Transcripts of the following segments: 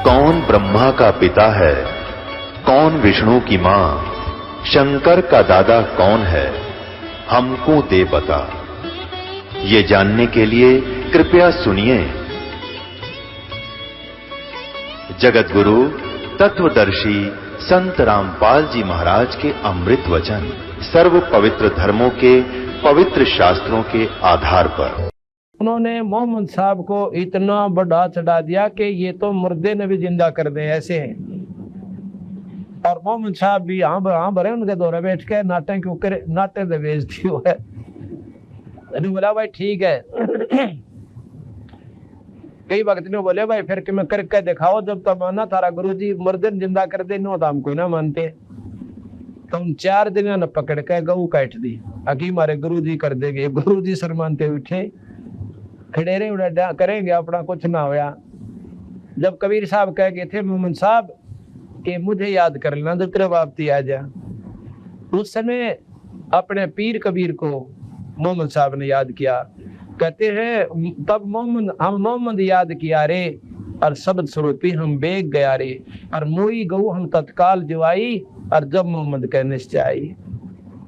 कौन ब्रह्मा का पिता है, कौन विष्णु की मां, शंकर का दादा कौन है, हमको दे बता। ये जानने के लिए कृपया सुनिए। जगत गुरु तत्वदर्शी संत रामपाल जी महाराज के अमृत वचन सर्व पवित्र धर्मों के पवित्र शास्त्रों के आधार पर उन्होंने मोहम्मद साहब को इतना बड़ा चढ़ा दिया कि ये तो मुर्दे ने भी जिंदा कर दे ऐसे हैं। और मोहम्मद साहब भी हाँ भरे उनके दौरे बैठ के नाटे क्यों करे, नाटे से बेचती हुआ है। बोला भाई ठीक है। कई वक्त ने बोले भाई फिर कि मैं करके दिखाओ, जब तक माना थारा गुरुजी मुर्दे जिंदा कर दे नो तो हमको ना मानते। तो उन 4 दिन ने पकड़ के गऊ काट दी, अकी मारे गुरुजी कर देंगे। गुरुजी शर्माते उठे, खड़ेरे उड़ा करेंगे अपना कुछ ना होया। जब कबीर साहब कह गए थे मोहम्मद साहब कि मुझे याद कर लेना जब तेरे वापसी आ जा, उस समय अपने पीर कबीर को मोहम्मद साहब ने याद किया। कहते हैं तब मोहम्मद याद किया रे, और शब्द स्वरूपी हम बेग गया रे, और मोई गऊ हम तत्काल जवाई, और जब मोहम्मद का निश्चय आई।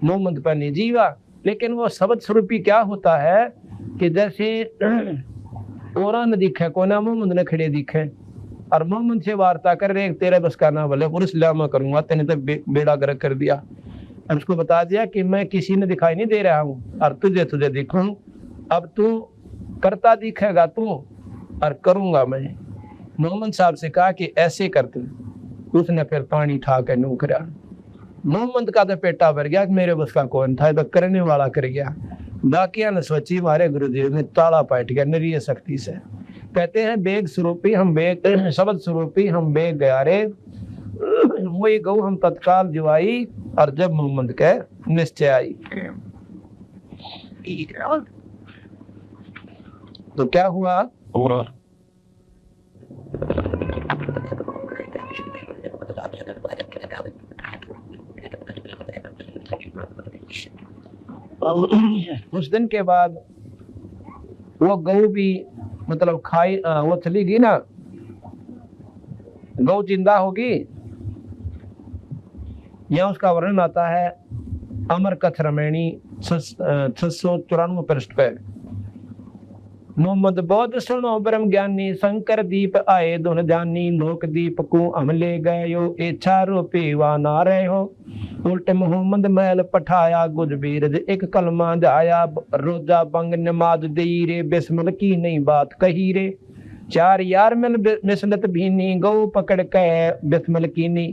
मोहम्मद पर नहीं जीवा, लेकिन वो शब्द स्वरूपी क्या होता है कि जैसे और न दिखे को ना मोहम्मद ने खड़े दिखे, और मोहम्मद से वार्ता कर रहे तेरे बस का ना बोले पुरुष लामा करूंगा, तेने तो बेड़ा गर्क कर दिया। और उसको बता दिया कि मैं किसी ने दिखाई नहीं दे रहा हूँ, और तुझे दिखूं, अब तू करता दिखेगा तू, और करूंगा मैं। मोहम्मद साहब से कहा कि ऐसे करते, उसने फिर पानी ठा के नू करा। मोहम्मद का तो पेटा भर गया कि मेरे बस का कौन था, तो करने वाला कर गया। बाकिया ने सोची हमारे गुरुदेव ने ताला पाट गया निरीय शक्ति से। कहते हैं बेग स्वरूपी हम बेग, शब्द स्वरूपी हम बेग गया रे, वही गऊ हम तत्काल जुआई, और जब मोहम्मद के निश्चय आई। तो क्या हुआ, उस दिन के बाद वो गऊ भी मतलब खाई, वो चली गई ना, गऊ जिंदा होगी। यहाँ उसका वर्णन आता है अमर कथ रमैणी 694 पृष्ठ पे। मोहम्मद बौद्ध सुनो ब्रह्म ज्ञानी, शंकर दीप आए दोन जानी, लोक दीप को हम ले गए यो, इच्छा रूपी वा ना रहे हो। उल्टे मोहम्मद महल पठाया गुज बीरज, एक कलमा जाया रोजा बंग नमाज दई रे, बिस्मिल की नहीं बात कही रे। 4 यार मिल मिसलत भीनी, गऊ पकड़ के बिस्मिल कीनी।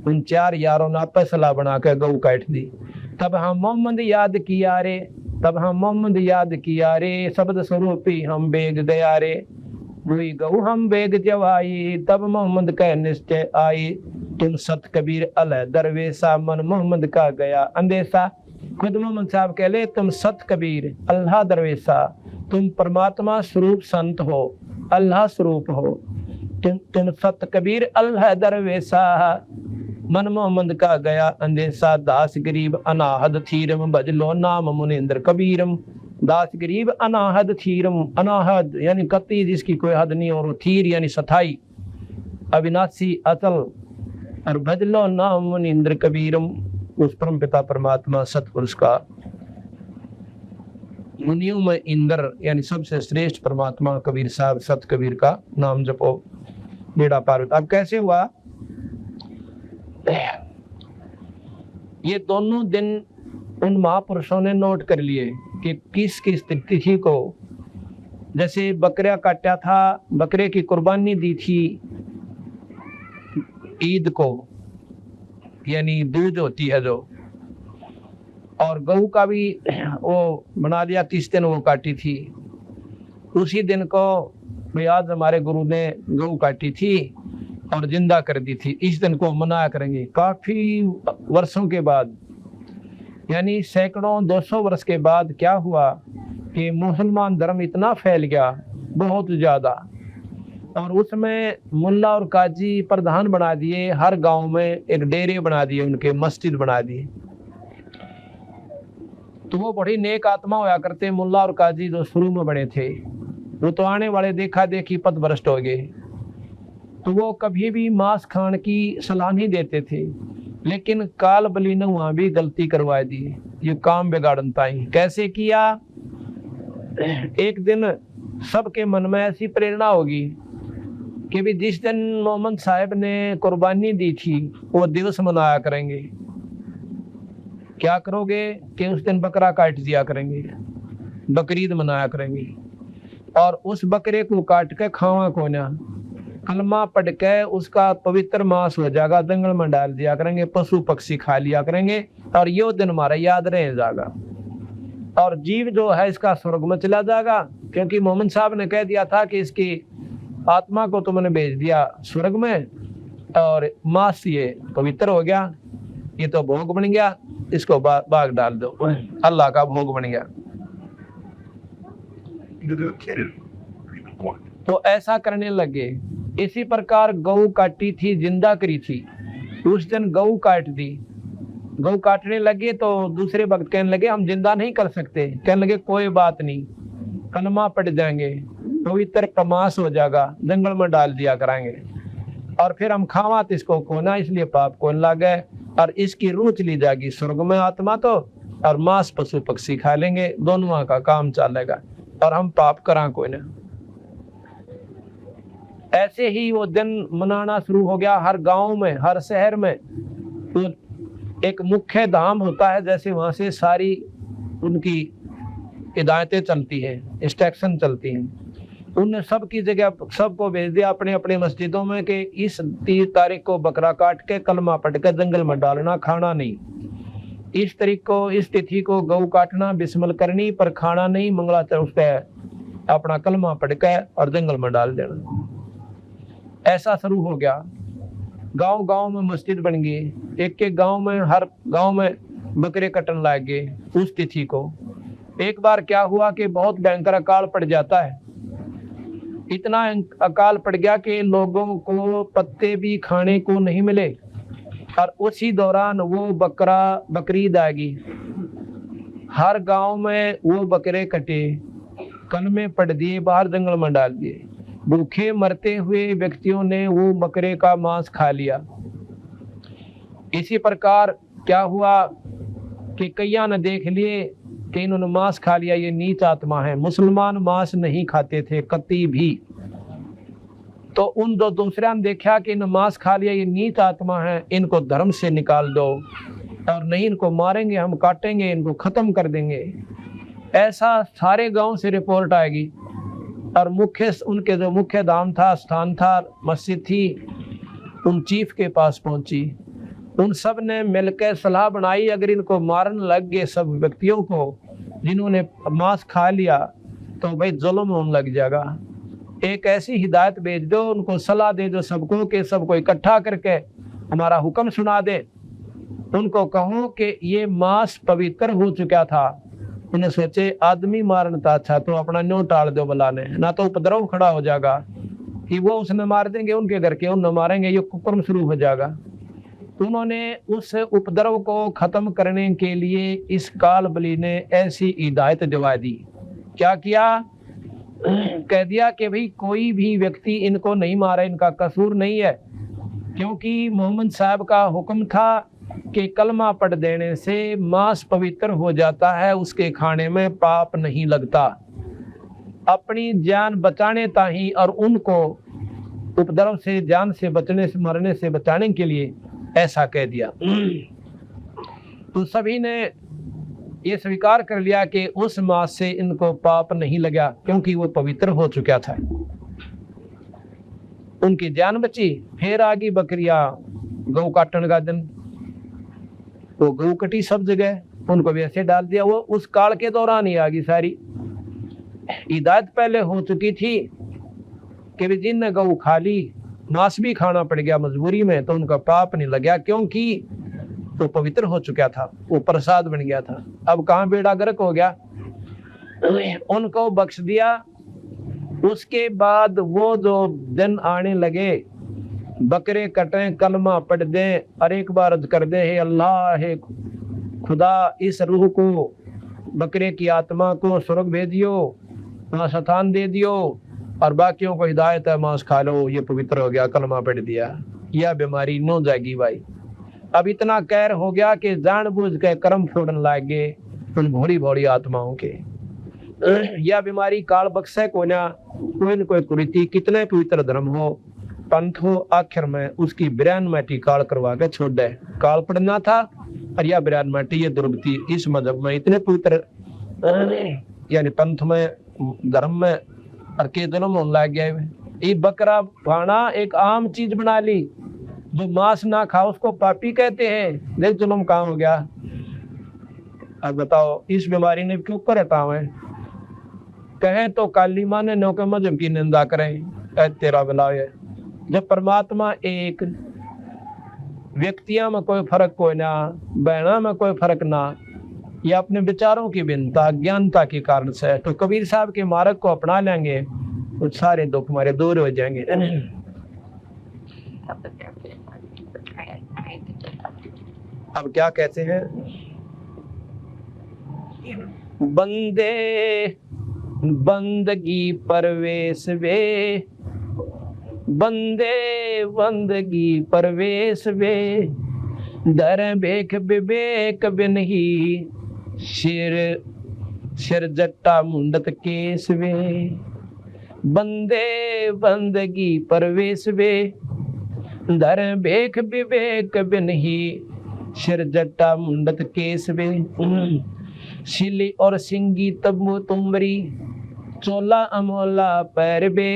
उन 4 यारों ने फैसला बना के गऊ काट दी। तब हम मोहम्मद याद किया रे, तब हम मोहम्मद याद किया रे, शब्द स्वरूपी हम बेग गया रे, वही गऊ हम बेग जवाई, तब मोहम्मद का निश्चय आई। तुम सत कबीर अलह दरवेशा, मन मोहम्मद का गया अंदेशा। खुद मोहम्मद साहब कह ले तुम सत कबीर अल्लाह दरवेशा, तुम परमात्मा स्वरूप संत हो, अल्लाह स्वरूप हो। तुम सत कबीर अल्लाह दरवेशा, मन मोहम्मद का गया अंदेशा। दास गरीब अनाहद थीरम, भजलो नाम मुनिंद्र कबीरम। दास गरीब अनाहद थीरम, अनाहद यानी कति जिसकी कोई हद नहीं, और थीर यानी सथाई, अविनाशी अचल, और भजलो नाम मुनिंद्र कबीरम। उस परम पिता परमात्मा सतपुरुष का, मुनियों में इंद्र यानी सबसे श्रेष्ठ परमात्मा कबीर साहब सत कबीर का नाम जपो, बेड़ा पार। अब कैसे हुआ, ये दोनों दिन उन महापुरुषों ने नोट कर लिए कि किस किस तिथि को, जैसे बकरा काटा था, बकरे की कुर्बानी दी थी ईद को, यानी दूध होती है जो, और गऊ का भी वो बना लिया 30 दिन वो काटी थी। उसी दिन को आज हमारे गुरु ने गऊ काटी थी और जिंदा कर दी थी, इस दिन को मनाया करेंगे। काफी वर्षों के बाद, यानी सैकड़ों 200 वर्ष के बाद क्या हुआ कि मुसलमान धर्म इतना फैल गया, बहुत ज्यादा, और उसमें मुल्ला और काजी प्रधान बना दिए। हर गांव में एक डेरे बना दिए, उनके मस्जिद बना दिए। तो वो बड़ी नेक आत्मा होया करते मुल्ला और काजी जो शुरू में बने थे, वो तो आने वाले देखा देखी पथ भ्रष्ट हो गए। तो वो कभी भी मांस खाने की सलाह नहीं देते थे, लेकिन काल बलि ने वहां भी गलती करवा दी, ये काम बिगाड़ता ही। कैसे किया? एक दिन सबके मन में ऐसी प्रेरणा होगी कि भी जिस दिन मोहम्मद साहब ने कुर्बानी दी थी वो दिवस मनाया करेंगे। क्या करोगे कि उस दिन बकरा काट दिया करेंगे, बकरीद मनाया करेंगे, और उस बकरे को काट के खावा को ना, कलमा पढ़ के उसका पवित्र मांस हो जाएगा, जंगल में डाल दिया करेंगे, पशु पक्षी खा लिया करेंगे, और ये दिन हमारा याद रह जाएगा, और जीव जो है इसका स्वर्ग में चला जाएगा। क्योंकि मोहम्मद साहब ने कह दिया था कि इसकी आत्मा को तुमने भेज दिया स्वर्ग में, और मांस ये पवित्र हो गया, ये तो भोग बन गया, इसको बाग डाल दो, अल्लाह का भोग बन गया। तो ऐसा करने लगे। इसी प्रकार गऊ काटी थी, जिंदा करी थी, उस दिन गऊ काट दी। गऊ काटने लगे तो दूसरे वक्त कहने लगे हम जिंदा नहीं कर सकते। कहने लगे कोई बात नहीं, कलमा पड़ जाएंगे, पवित्र प्रमास हो जाएगा, जंगल में डाल दिया कराएंगे, और फिर हम खावा तो इसको खोना, इसलिए पाप कौन लागे, और इसकी रूह चली जाएगी स्वर्ग में आत्मा तो, और मांस पशु पक्षी खा लेंगे, दोनों का काम चलेगा, और हम पाप करा कोई ना। ऐसे ही वो दिन मनाना शुरू हो गया। हर गांव में, हर शहर में तो एक मुख्य धाम होता है, जैसे वहां से सारी उनकी हिदायतें चलती है, इंस्ट्रक्शन चलती हैं। उनने सबकी जगह सबको भेज दिया अपने अपने मस्जिदों में कि इस 30 तारीख को बकरा काट के कलमा पढ़ के जंगल में डालना, खाना नहीं। इस तारीख को, इस तिथि को गऊ काटना, बिस्मिल करनी, पर खाना नहीं। मंगलाचरण उस पर अपना कलमा पढ़ के और जंगल में डाल देना। ऐसा शुरू हो गया। गांव गांव में मस्जिद बन गई, एक एक गांव में, हर गांव में बकरे कटन लग गए उस तिथि को। एक बार क्या हुआ कि बहुत भयंकर अकाल पड़ जाता है। इतना अकाल पड़ गया कि लोगों को पत्ते भी खाने को नहीं मिले, और उसी दौरान वो बकरीद आ गई। हर गांव में वो बकरे कटे, कलमे पड़ दिए, बाहर जंगल में डाल दिए। भूखे मरते हुए व्यक्तियों ने वो बकरे का मांस खा लिया। इसी प्रकार क्या हुआ कि कईयां ने देख लिए कि इन्होंने मांस खा लिया, ये नीच आत्मा है। मुसलमान मांस नहीं खाते थे कति भी। तो उन दो दूसरे ने देखा कि इन्होंने मांस खा लिया, ये नीच आत्मा है, इनको धर्म से निकाल दो, और नहीं इनको मारेंगे, हम काटेंगे, इनको खत्म कर देंगे। ऐसा सारे गांव से रिपोर्ट आएगी, और उनके जो मुख्य धाम था, स्थान था, मस्जिद थी, उन चीफ के पास पहुंची। उन सब ने मिलकर सलाह बनाई, अगर इनको मारने लग गए सब व्यक्तियों को जिन्होंने मांस खा लिया, तो भाई जुल्म होने लग जाएगा। एक ऐसी हिदायत भेज दो, उनको सलाह दे दो सबको कि सबको इकट्ठा करके हमारा हुक्म सुना दे। उनको कहो कि ये मांस पवित्र हो चुका था। उन्हें सोचे आदमी मारना था अच्छा, तो अपना न्यों टाल दो बुलाने, ना तो उपद्रव खड़ा हो जाएगा कि वो उसने मार देंगे, उनके घर के उन्हें मारेंगे, ये कुकर्म शुरू हो जाएगा। उन्होंने उस उपद्रव को खत्म करने के लिए इस काल बलि ने ऐसी हिदायत दिवा दी। क्या किया? कह दिया कि भाई कोई भी व्यक्ति इनको नहीं मारे, इनका कसूर नहीं है, क्योंकि मोहम्मद साहब का हुक्म था कि कलमा पढ़ देने से मांस पवित्र हो जाता है, उसके खाने में पाप नहीं लगता। अपनी जान बचाने ताही और उनको उपद्रव से, जान से बचने से, मरने से बचाने के लिए ऐसा कह दिया। तो सभी ने ये स्वीकार कर लिया कि उस मांस से इनको पाप नहीं लगा, क्योंकि वो पवित्र हो चुका था। उनकी जान बची। फिर आ गई बकरियां, गौ काटने का दिन, तो गौ कटी सब जगह, उनको भी ऐसे डाल दिया। वो उस काल के दौरान ही आ गई सारी हिदायत। पहले हो चुकी थी कि जिनने गौ खा ली, मांस भी खाना पड़ गया मजबूरी में, तो उनका पाप नहीं लगा, क्योंकि तो पवित्र हो चुका था, वो प्रसाद बन गया था। अब कहाँ बेड़ा गर्क हो गया, उनको बख्श दिया। उसके बाद वो जो दिन आने लगे, बकरे कटें, कलमा पढ़ दें, और एक बार अर्ज कर दे, हे अल्लाह, हे खुदा, इस रूह को, बकरे की आत्मा को स्वर्ग भेजियो, वहाँ स्थान दे दियो, और बाकियों को हिदायत है मांस खा लो, ये पवित्र हो गया, कलमा पढ़ दिया, यह बीमारी नो जाएगी भाई। अब इतना कहर हो गया कि जानबूझ के कर्म फोड़न लग गए उन भोली भोली आत्माओं के। यह बीमारी काल बख्शे को ना, कोई न कोई कुरीति, कितने पवित्र धर्म हो, पंथ हो, आखिर में उसकी बिरान माटी काल करवा के छोड़ दे। काल पढ़ना था और यह बिरान माटी ये दुर्गति इस मजहब में इतने पवित्र यानी पंथ में धर्म में और के जन्म होने लग गया। ये बकरा खाना एक आम चीज बना ली, जो मांस ना खाओ उसको पापी कहते हैं। देख जुल्म कहाँ हो गया। अब बताओ इस बीमारी ने क्यों करता है? कहें तो काली माने नो के मजहब की निंदा करें, तेरा बिलाव है। जब परमात्मा एक, व्यक्तियों में कोई फर्क कोई ना, बहना में कोई फर्क ना, या अपने विचारों की भिन्नता ज्ञानता के कारण से, तो कबीर साहब के मार्ग को अपना लेंगे तो सारे दुख हमारे दूर हो जाएंगे। अब क्या कहते हैं? बंदे बंदगी परवेश वे, बंदे बंदगी परवेश वे, दर बेख विवेक बिन ही, सिर जट्टा मुंडत केस वे। बंदे बंदगी परवेश वे, दर बेख विवेक बिन ही, सिर जट्टा मुंडत केस वे। सिली और सिंगी तब्बू तुमरी, चोला अमोला पैर बे,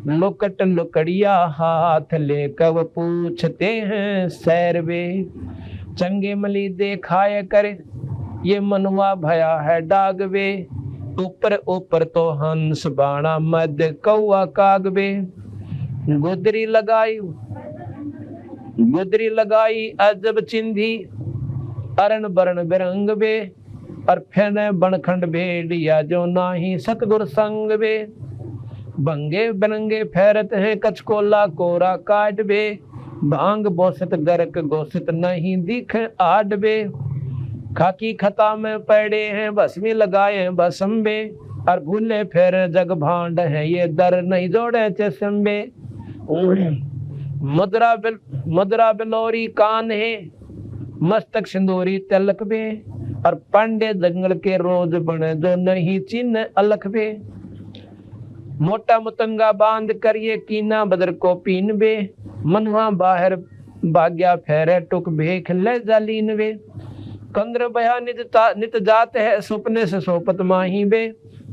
लुकट लुकड़िया हाथ ले कब पूछते हैं सैर वे। चंगे मली देखाए कर ये मनवा भया है डाग वे, ऊपर ऊपर तो हंस बाणा मद कौआ काग वे। गुदरी लगाई अजब चिंधी, अरण बरण बिरंग वे, और फेने बनखंड भेड़िया जो नाही सतगुर संग वे। बंगे बनंगे फेरत हैं कचकोला कोरा काट बे, भांग बोसत गरक गोसत नहीं दिख आड बे। खाकी खता में पड़े हैं भस्मी लगाए भस्म बे, और भूले फिर जग भांड है ये दर नहीं जोड़े चस्मे। मुद्रा बिलोरी कान है मस्तक सिंदूरी तिलक बे, और पांडे जंगल के रोज बने जो नहीं चिन्ह अलख बे। मोटा मुतंगा बांध कर ये कीना बदर को पीन बे, मनवा बाहर भाग्या फेरे टुक भेख ले जालीन बे। कंद्र बया नित जात है सुपने से सोपत माही बे,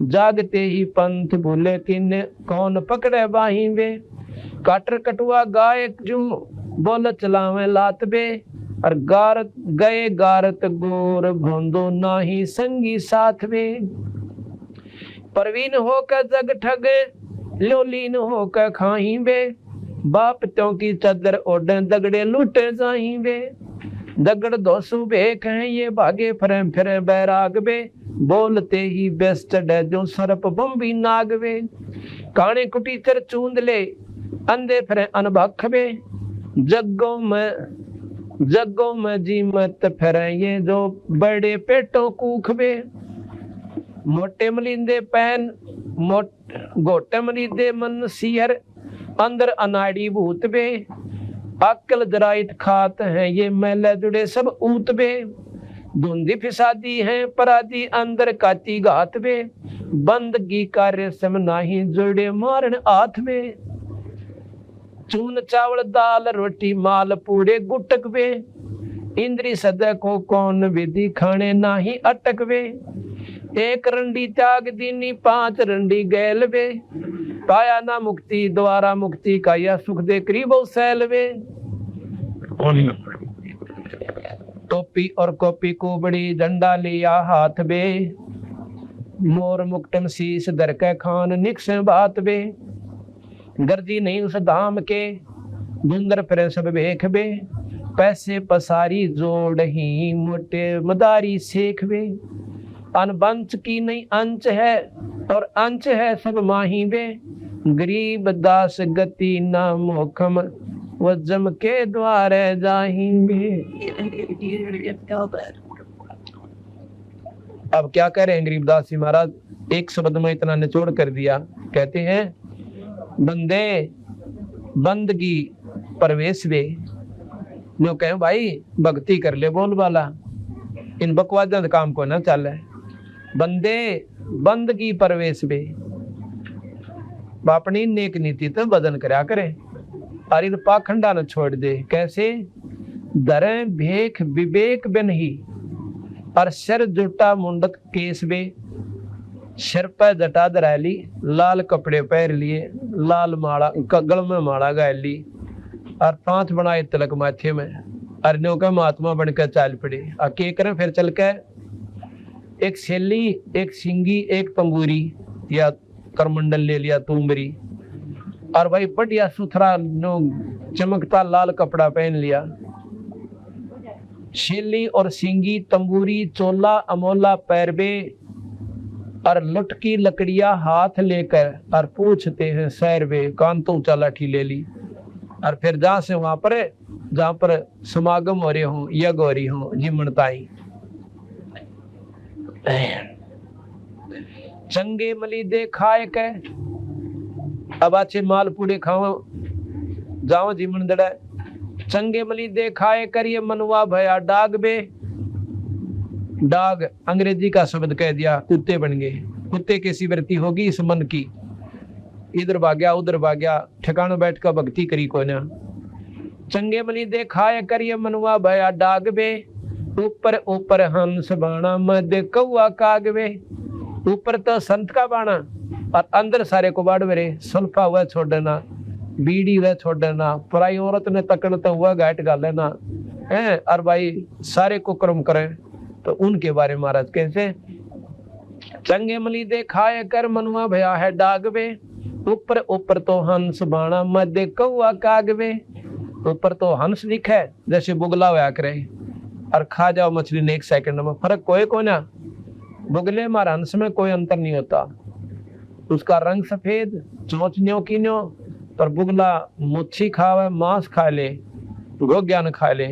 जागते ही पंथ भूले किन कौन पकड़े बाही बे। काटर कटुआ गाय जू बोल चलावे लात बे, और गारत गए गारत गोर भोंदो नाही संगी साथ में। परवीन होकर जग ठग लोलीन होकर खाही बे, बाप त्यों की चदर ओढ़े दगड़े लूटे जाही बे। दगड़ दोसु बेख हैं ये भागे फरे फिरे बैराग बे, बोलते ही बेस चढ़े जो सरप बम्बी नाग बे। काने कुटीचर चूंद ले अंधे फिरे अनभख बे, जग्गों में जी मत फिरे ये जो बड़े पेटों कूख बे। मोटे मलिंदे पैन गोटे मलिंदे मन सियर, अंदर अनाड़ी भूत बे। अक्ल जराइत खात हैं ये मैले जुड़े सब ऊत बे। धुंधी फिसादी हैं परादी अंदर काती घात बे, बंदगी कार्य सम नाही जुड़े मारन हाथ में। चून चावल दाल रोटी माल पूड़े गुटक बे, इंद्री सदा को कौन विधि खाने नाही अटक बे। एक रंडी त्याग दीनी 5 रंडी गैल बे, पाया ना मुक्ति द्वारा मुक्ति का यह सुख दे करीबो सैल बे। टोपी और कॉपी को बड़ी डंडा लिया हाथ बे, मोर मुक्तम शीस दर के खान निक्स बात बे। गर्जी नहीं उस धाम के धुंधर फिरे सब भेख बे, पैसे पसारी जोड़ ही मोटे मदारी सेख बे। अनबंच की नहीं अंच है और अंच है सब माही बे, गरीब दास गति ना मोखम वो जम के द्वारे जाही बे। अब क्या कह रहे हैं गरीबदास जी महाराज, एक शब्द में इतना निचोड़ कर दिया। कहते हैं बंदे बंदगी परवेश वे नो कहे भाई भक्ति कर ले बोल वाला, इन बकवादा काम को ना चले। बंदे बंदगी परवेश वे अपनी नेक नीति तो बदन करया करे और इन पाखंडा न छोड़ दे। कैसे? दरे भेख विवेक बिन ही और सिर जुटा मुंडत केस बे, सिर पर जटा दराली, लाल कपड़े पहन लिए, लाल माला गल में माला गाय ली और पांच बनाए तिलक माथे में, अर्जों का महात्मा बनकर चाल पड़े। और के करें फिर चल के एक शैली, एक सिंगी, एक तंबूरी या करमंडल ले लिया तुमरी और भाई बढ़िया सुथरा नो चमकता लाल कपड़ा पहन लिया। शैली और सिंगी, तंबूरी, चोला अमोला पैरबे और लुटकी लकड़ियां हाथ लेकर और पूछते हैं सैरवे, कान तो ऊंचा लाठी ले ली और फिर जहां से वहां पर जहां पर समागम हो रहे हो, यज्ञ हो रही हो, जिमनताई चंगे मली दे खाए के अब अच्छे मालपूड़े खाओ जाओ जिमन दड़ा। चंगे मली दे खाए करिए मनुआ भया डाग बे, डाग अंग्रेजी का शब्द कह दिया, कुत्ते बन गए। कुत्ते कैसी वृत्ति होगी इस मन की, इधर भाग्या उधर भाग्या, ठिकाना बैठ कर भक्ति करी को ना। चंगे मली दे खाए करिए मनुआ भया डाग बे, ऊपर ऊपर हंस बाणा मध्य कौआ कागवे। ऊपर तो संत का बाणा और अंदर सारे को बाढ़ मेरे, सुल्फा हुआ छोड़ देना, बीड़ी हुआ छोड़ देना, पराई औरत ने तकड़ तो हुआ घाट गा लेना है। और भाई सारे को कर्म करें तो उनके बारे में महाराज कैसे? चंगे मली दे खाए कर मनुआ भया है डागवे, ऊपर ऊपर तो हंस बाणा मध्य कौआ कागवे। ऊपर तो हंस दिखे जैसे बुगला हुआ करे और खा जाओ मछली ने 1 सेकंड में, फर्क कोई को ना। बुगले मार हंस में कोई अंतर नहीं होता, उसका रंग सफेद, चोंच न्यो की न्यो, पर बुगला मुच्छी खावे, मांस खा ले, गोग्या न खा ले,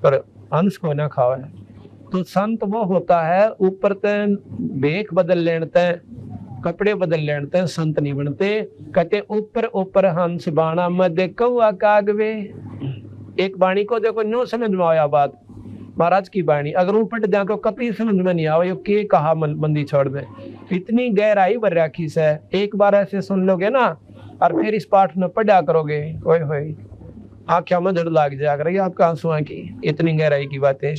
पर हंस को ना खावे। तो संत वो होता है ऊपर तन भेख बदल लेते, कपड़े बदल लेते, संत नहीं बनते। कहते ऊपर ऊपर हंस बाणा मध्य कौआ कागवे। एक बाणी को देखो नो समझ में आया बात, महाराज की बाणी अगर ऊपर जाए तो कभी समझ में नहीं आवे, के कहा बंदी छोड़ दे, इतनी गहराई भर राखी से। एक बार ऐसे सुन लोगे ना और फिर इस पाठ में पढ़ा करोगे, ओए होए आँखें में जड़ लाग जाया करेगी आपका आंसुओं की, इतनी गहराई की बातें।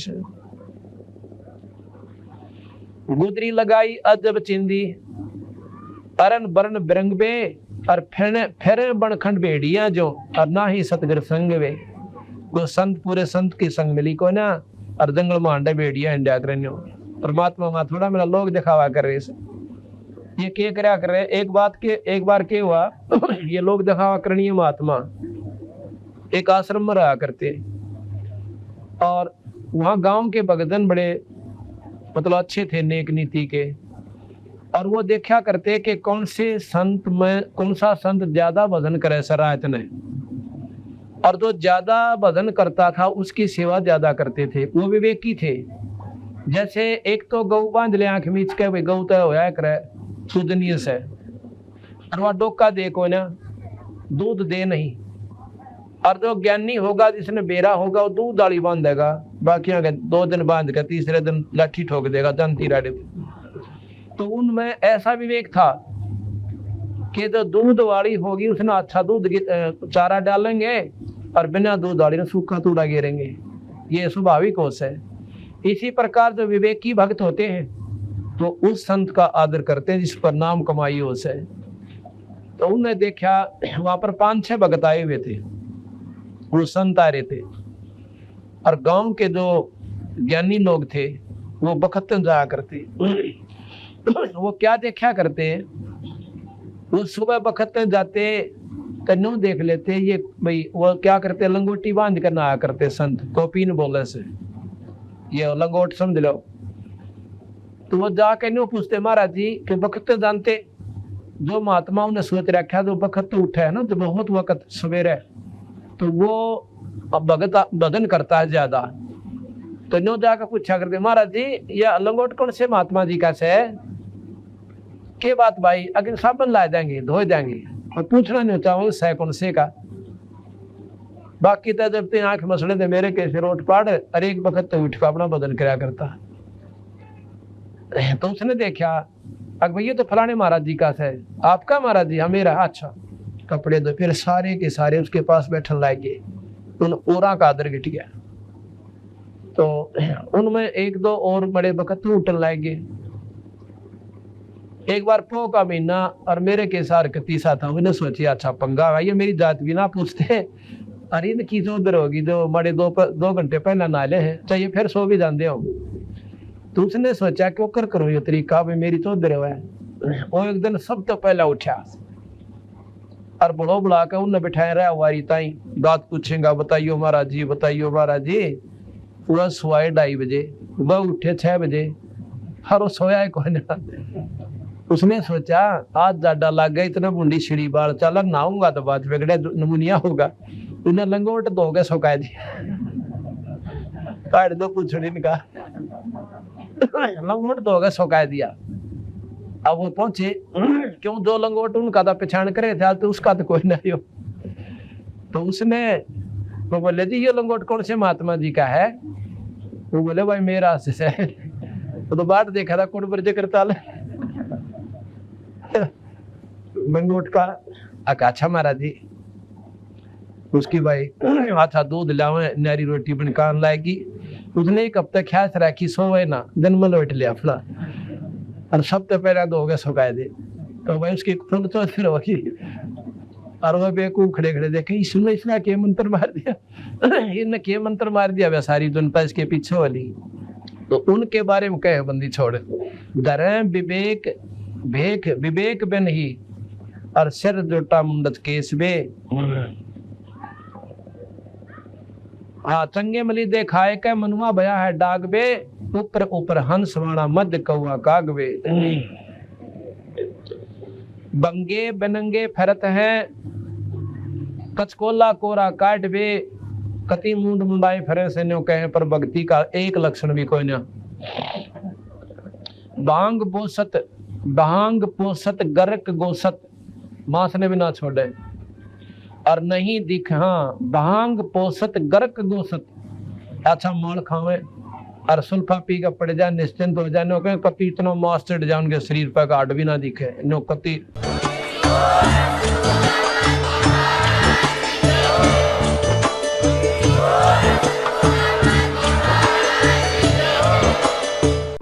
गुदरी लगाई अजब चिंदी, अरन बरन बिरंग बे और फिर बनखंड बेड़िया जो, और ना ही सतगर संग वे। वो संत पूरे संत की संग मिली को ना, और जंगल में अंडा बेड़िया इंडिया कर परमात्मा वहां थोड़ा मेरा लोग दिखावा कर रहे। ये क्या करया कर रहे? एक बार के हुआ ये लोग दिखावा करनी है। महात्मा एक आश्रम में रहा करते और वहां गांव के भगतन बड़े मतलब अच्छे थे, नेक नीति के, और वो देखा करते कि कौन से संत में कौन सा संत ज्यादा भजन करे सरायत ने, और जो ज्यादा भजन करता था उसकी सेवा ज्यादा करते थे। वो विवेकी थे। जैसे एक तो गौ बांध ले आंख मीच के, गौ तो होया करे सुदनीय से, और वह डोका दे को ना दूध दे नहीं, और जो ज्ञानी होगा जिसने बेरा होगा वो दूध डाली बांधेगा, बाकी 2 दिन बांध के तीसरे दिन लाठी ठोक देगा दंती राडे। तो उनमें ऐसा विवेक था कि जो दूध वाली होगी उसने अच्छा दूध चारा डालेंगे और बिना दूध वाली ने सूखा तूड़ा गिरेंगे, ये स्वाभाविक होश है। इसी प्रकार जो विवेकी भक्त होते हैं तो उस संत का आदर करते हैं जिस पर नाम कमाई होश है। तो उन्होंने देखा वहां पर 5-6 भक्त आए हुए थे, वो संत आ रहे थे, और गांव के जो ज्ञानी लोग थे वो बखतन जाया करते। वो क्या देखा करते, वो सुबह बखतन जाते तन्नू देख लेते ये भाई, वो क्या करते लंगोटी बांध कर ना आया करते संत, कॉपी न बोले से ये लंगोट समझ लो। तो वो जाके न्यू पूछते महाराज जी कि बखत जानते, जो महात्माओं ने सोच रखा जो बखत तो उठा है ना तो बहुत वक्त सवेरे, तो वो भगत भजन करता है ज्यादा। तो न्यू जाकर पूछा करते महाराज जी यह लंगोट कौन से महात्मा जी का से के बात भाई, अगर साबन ला देंगे धो देंगे, और पूछना नहीं होता वो सैकंड से का। बाकी तो जब ते आंख मसले थे मेरे कैसे रोट पाड़ और एक वक्त तो उठ का अपना बदन कराया करता। तो उसने देखा अग भैया तो फलाने महाराज जी का है। आपका महाराज जी? हाँ मेरा। अच्छा कपड़े दो। फिर सारे के सारे उसके पास बैठन लाग गए। उन ओरा का आदर गिट गया। तो उनमें एक दो और बड़े वक्त उठन लाग गए। एक बार पो का महीना और मेरे के सार तीसा था। उन्हें सोची अच्छा पंगा ये मेरी जात भी ना पूछते। अरे इनकी जो उधर होगी जो बड़े 2 घंटे पहले नाले हैं चाहिए फिर सो भी जाते हो। तो उसने सोचा क्यों कर करो ये तरीका भाई मेरी तो उधर है। वो एक दिन सब तो पहले उठा और बड़ो बुला कर उन्हें बिठाया रहा वारी ताई बात पूछेगा बताइयो महाराज जी बताइयो महाराज जी। पूरा सुबह 2:30 बजे वह उठे 6 बजे हर वो सोया है कोई ना। उसने सोचा आज जाडा लग गया इतना बूंदी छिड़ी बाल चला नहाऊंगा तो बात बिगड़े नमूनिया होगा। उन्हें लंगोट दो गए सुखा दी काट दो कुछ का लंगोट दो गए सुखा दिया। अब वो पहुंचे क्यों 2 लंगोट उनका तो पहचान करे थे तो उसका तो कोई नहीं हो। तो उसने वो बोले जी ये लंगोट कौन से महात्मा जी का है? वो बोले भाई मेरा से है। तो बात देखा था कौन बर्जे करता लंगोट का। अच्छा महाराज जी उसकी भाई अच्छा दूध लावे नारी रोटी बनकान लाएगी। उसने एक हफ्ता ख्याल रखी सोवे ना जन्म लौट लिया फला और सब तो पहले 2 गए सुखाए दे। तो भाई उसकी खून तो फिर होगी और वह बेकूफ खड़े खड़े देखे इसने इसने के मंत्र मार दिया। इनने के मंत्र मार दिया वह सारी जनता इसके पीछे वाली। तो उनके बारे में कहे बंदी छोड़ डरे विवेक भेक विवेक बे नहीं और सिर जोटा मुंडत केस बे। हाँ चंगे मली देखाए के मनुआ भया है डाग बे ऊपर ऊपर हंस वाणा मध्य कौआ कागवे। बंगे बनंगे फरत है कचकोला कोरा काट बे कति मुंड मुंडाई फरे से न्यो कहे पर भक्ति का एक लक्षण भी कोई ना। भांग पोसत गर्क गोसत मांस ने भी ना छोड़े और नहीं दिख। हाँ भांग पोसत गर्क गोसत अच्छा माल खावे और सुल्फा पी का पड़ जाए निश्चिंत हो जाए। नो कति इतना मांस चढ़ जाए उनके शरीर पर गाढ़ भी ना दिखे। नो कति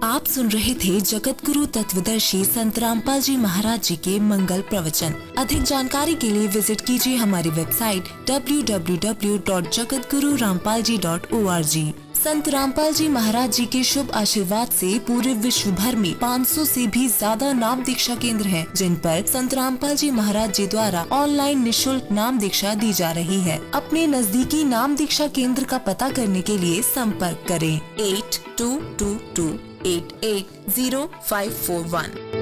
आप सुन रहे थे जगत गुरु तत्वदर्शी संत रामपाल जी महाराज जी के मंगल प्रवचन। अधिक जानकारी के लिए विजिट कीजिए हमारी वेबसाइट www.jagatgururampalji.org। संत रामपाल जी महाराज जी के शुभ आशीर्वाद से पूरे विश्व भर में 500 से भी ज्यादा नाम दीक्षा केंद्र हैं, जिन पर संत रामपाल जी महाराज जी द्वारा ऑनलाइन निशुल्क नाम दीक्षा दी जा रही है। अपने नजदीकी नाम दीक्षा केंद्र का पता करने के लिए संपर्क करें 8222880541।